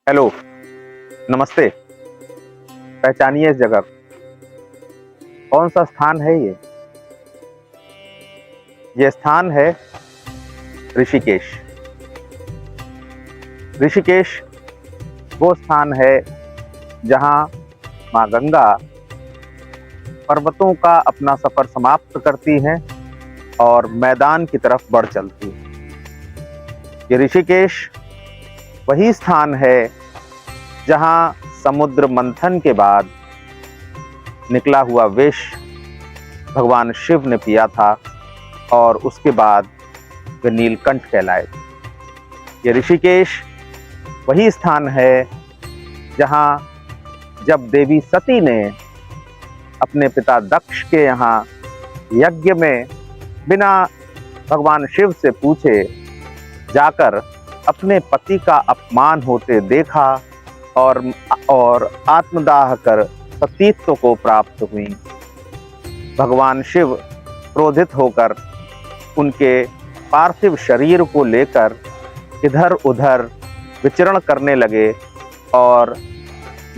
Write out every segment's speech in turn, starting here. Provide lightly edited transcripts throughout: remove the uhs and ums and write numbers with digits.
Hello, नमस्ते। पहचानिए इस जगह को। कौन सा स्थान है ये? ये स्थान है ऋषिकेश। ऋषिकेश वो स्थान है जहाँ माँ गंगा पर्वतों का अपना सफर समाप्त करती हैं और मैदान की तरफ बढ़ चलती हैं। ये ऋषिकेश वही स्थान है जहाँ समुद्र मंथन के बाद निकला हुआ विष भगवान शिव ने पिया था और उसके बाद वे नीलकंठ कहलाए। ये ऋषिकेश वही स्थान है जहाँ जब देवी सती ने अपने पिता दक्ष के यहाँ यज्ञ में बिना भगवान शिव से पूछे जाकर अपने पति का अपमान होते देखा और आत्मदाह कर सतीत्व को प्राप्त हुई। भगवान शिव क्रोधित होकर उनके पार्थिव शरीर को लेकर इधर उधर विचरण करने लगे और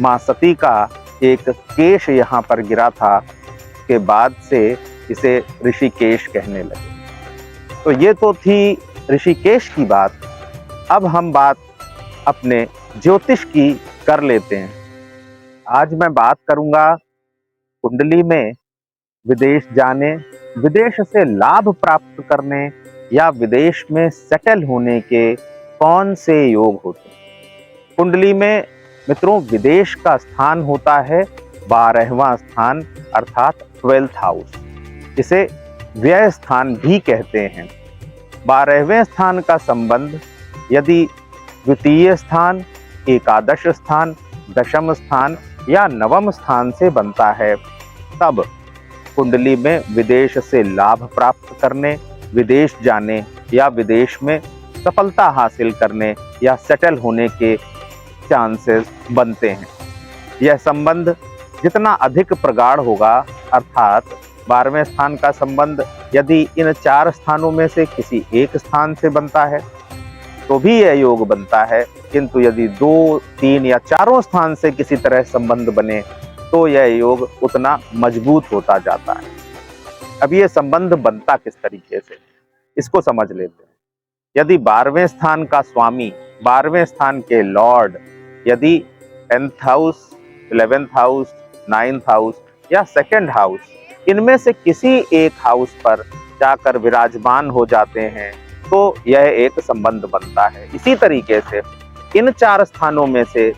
माँ सती का एक केश यहाँ पर गिरा था। के बाद से इसे ऋषिकेश कहने लगे। तो ये तो थी ऋषिकेश की बात। अब हम बात अपने ज्योतिष की कर लेते हैं। आज मैं बात करूंगा कुंडली में विदेश जाने, विदेश से लाभ प्राप्त करने या विदेश में सेटल होने के कौन से योग होते हैं। कुंडली में मित्रों विदेश का स्थान होता है 12वां स्थान अर्थात 12th हाउस। इसे व्यय स्थान भी कहते हैं। 12वें स्थान का संबंध यदि द्वितीय स्थान, एकादश स्थान, दशम स्थान या नवम स्थान से बनता है तब कुंडली में विदेश से लाभ प्राप्त करने, विदेश जाने या विदेश में सफलता हासिल करने या सेटल होने के चांसेस बनते हैं। यह संबंध जितना अधिक प्रगाढ़ होगा अर्थात 12वें स्थान का संबंध यदि इन 4 स्थानों में से किसी एक स्थान से बनता है तो भी यह योग बनता है, किंतु यदि 2, 3 या 4 स्थान से किसी तरह संबंध बने तो यह योग उतना मजबूत होता जाता है। अब यह संबंध बनता किस तरीके से, इसको समझ लेते हैं। यदि 12वें स्थान का स्वामी, 12वें स्थान के लॉर्ड यदि 10th house, 11th house, 9th house या 2nd हाउस इनमें से किसी एक हाउस पर जाकर विराजमान हो जाते हैं तो यह एक संबंध बनता है। इसी तरीके से इन 4 स्थानों में से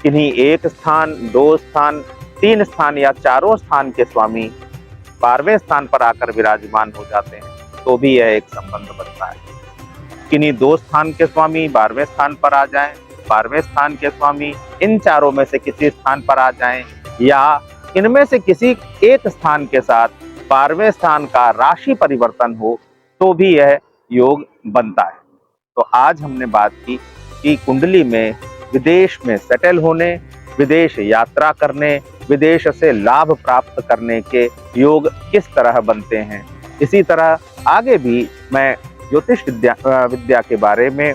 किन्हीं एक स्थान, 2 स्थान, 3 स्थान या 4 स्थान के स्वामी 12वें स्थान पर आकर विराजमान हो जाते हैं तो भी यह एक संबंध बनता है। किन्हीं 2 स्थान के स्वामी 12वें स्थान पर आ जाएं, 12वें स्थान के स्वामी इन 4 में से किसी स्थान पर आ जाएं या इनमें से किसी एक स्थान के साथ 12वें स्थान का राशि परिवर्तन हो तो भी यह योग बनता है। तो आज हमने बात की कि कुंडली में विदेश में सेटल होने, विदेश यात्रा करने, विदेश से लाभ प्राप्त करने के योग किस तरह बनते हैं। इसी तरह आगे भी मैं ज्योतिष विद्या के बारे में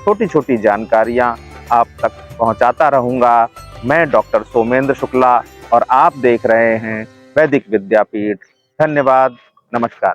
छोटी छोटी जानकारियां आप तक पहुंचाता रहूंगा। मैं डॉक्टर सोमेंद्र शुक्ला और आप देख रहे हैं वैदिक विद्यापीठ। धन्यवाद, नमस्कार।